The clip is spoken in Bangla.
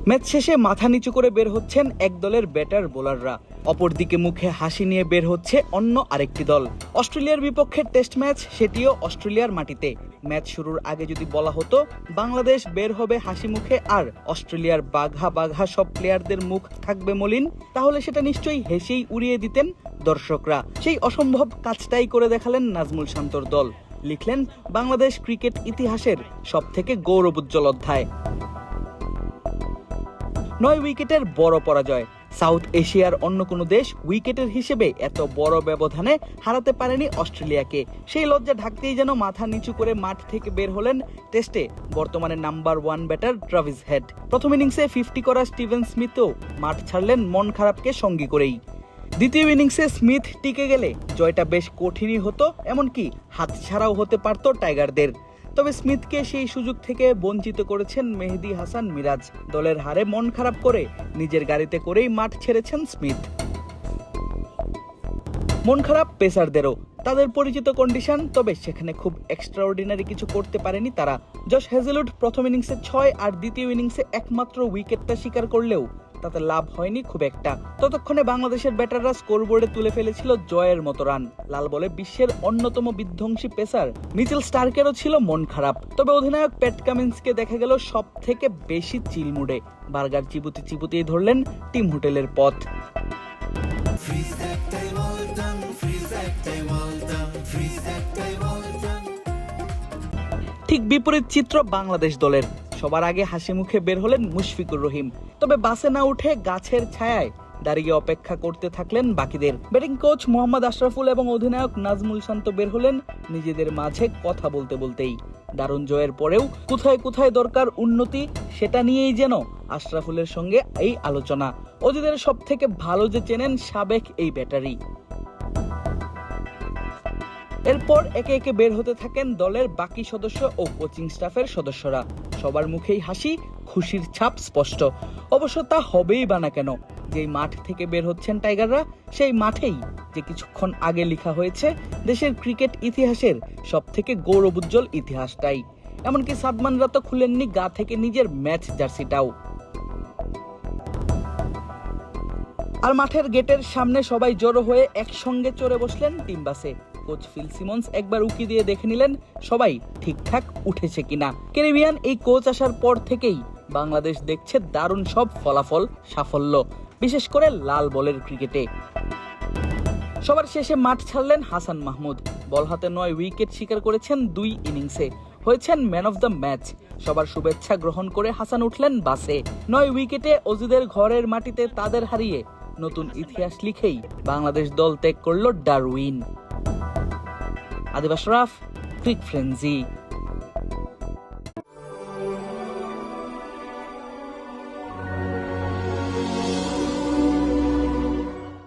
ম্যাচ শেষে মাথা নিচু করে বের হচ্ছেন এক দলের ব্যাটার বোলাররা, অপরদিকে মুখে হাসি নিয়ে বের হচ্ছে অন্য আরেকটি দল। অস্ট্রেলিয়ার বিপক্ষে টেস্ট ম্যাচ, সেটিও অস্ট্রেলিয়ার মাটিতে। ম্যাচ শুরুর আগে যদি বলা হতো বাংলাদেশ বের হবে হাসি মুখে আর অস্ট্রেলিয়ার বাঘা বাঘা সব প্লেয়ারদের মুখ থাকবে মলিন, তাহলে সেটা নিশ্চয়ই হেসেই উড়িয়ে দিতেন দর্শকরা। সেই অসম্ভব কাজটাই করে দেখালেন নাজমুল শান্তর দল। লিখলেন বাংলাদেশ ক্রিকেট ইতিহাসের সবথেকে গৌরবোজ্জ্বল অধ্যায়। 9 উইকেটের বড় পরাজয়। সাউথ এশিয়ার অন্য কোনো দেশ উইকেটের হিসেবে এত বড় ব্যবধানে হারাতে পারেনি অস্ট্রেলিয়াকে। সেই লজ্জা ঢাকতেই যেন মাথা নিচু করে মাঠ থেকে বের হলেন টেস্টে বর্তমানে নাম্বার 1 ব্যাটার ট্রাভিস হেড। প্রথম ইনিংসে 50 করা স্টিভেন স্মিথও মাঠ ছাড়লেন মন খারাপকে সঙ্গী করেই। দ্বিতীয় ইনিংসে স্মিথ টিকে গেলে জয়টা বেশ কঠিনই হতো, এমনকি হাতছাড়াও হতে পারত টাইগারদের। তবে স্মিথকে সেই সুযোগ থেকে বঞ্চিত করেছেন মেহেদী হাসান মিরাজ। দলের হারে মন খারাপ করে নিজের গাড়িতে করেই মাঠ ছেড়েছেন স্মিথ। মন খারাপ পেসারদেরও, তাদের পরিচিত কন্ডিশন, তবে সেখানে খুব এক্সট্রাঅর্ডিনারি কিছু করতে পারেনি তারা। জশ হেজেলউড প্রথম ইনিংসে 6 আর দ্বিতীয় ইনিংসে একমাত্র উইকেটটা শিকার করলেও তাতে লাভ হয়নি খুব একটা। ততক্ষণে বাংলাদেশের ব্যাটাররা স্কোরবোর্ডে তুলে ফেলেছিল জয়ের মতো রান। লাল বলে বিশ্বের অন্যতম বিধ্বংসী পেসার মিচেল স্টার্কেরও ছিল মন খারাপ। তবে অধিনায়ক প্যাট কামিন্সকে দেখা গেল সব থেকে বেশি চিল মুডে। বার্গার চিবুতে চিবুতেই ধরলেন টিম হোটেলের পথ। ঠিক বিপরীত চিত্র বাংলাদেশ দলের। সবার আগে হাসি মুখে বের হলেন মুশফিকুর রহিম। তবে বাসে না উঠে গাছের ছায়ায় দাঁড়িয়ে অপেক্ষা করতে থাকলেন বাকিদের। ব্যাটিং কোচ মোহাম্মদ আশরাফুল এবং অধিনায়ক নাজমুল শান্ত বের হলেন নিজেদের মাঝে কথা বলতে বলতেই। দারুণ জয়ের পরেও কোথায় কোথায় দরকার উন্নতি, সেটা নিয়েই যেন আশরাফুলের সঙ্গে এই আলোচনা। অজিদের সব থেকে ভালো যে চেনেন সাবেক এই ব্যাটারি। এরপর একে একে বের হতে থাকেন দলের বাকি সদস্য ও কোচিং স্টাফের সদস্যরা। সবার মুখেই হাসি, খুশির ছাপ স্পষ্ট। অবশ্য তা হবেই বা না কেন, যেই মাঠ থেকে বের হচ্ছেন টাইগাররা সেই মাঠেই যে কিছুক্ষণ আগে লেখা হয়েছে দেশের ক্রিকেট ইতিহাসের সবথেকে গৌরবোজ্জ্বল ইতিহাসটাই। এমনকি সাদমানরা তো খুলেননি গা থেকে নিজের ম্যাচ জার্সিটাও। আর মাঠের গেটের সামনে সবাই জড়ো হয়ে একসঙ্গে চড়ে বসলেন টিম বাসে। কোচ ফিল সিমন্স একবার উকি দিয়ে দেখে নিলেন সবাই ঠিকঠাক উঠেছে কিনা। ক্যারিবিয়ান এই কোচ আসার পর থেকেই বাংলাদেশ দেখছে দারুণ সব ফলাফল, সাফল্য, বিশেষ করে লাল বলের ক্রিকেটে। সবার শেষে মাঠ ছাড়লেন হাসান মাহমুদ। বল হাতে 9 উইকেট শিকার করেছেন 2 ইনিংসে, হয়েছেন ম্যান অফ দ্য ম্যাচ। সবার শুভেচ্ছা গ্রহণ করে হাসান উঠলেন বাসে। 9 উইকেটে অজিদের ঘরের মাটিতে তাদের হারিয়ে নতুন ইতিহাস লিখেই বাংলাদেশ দল ত্যাগ করল ডারউইন। আদিব আশরাফ, ক্রিক ফ্রেন্জি।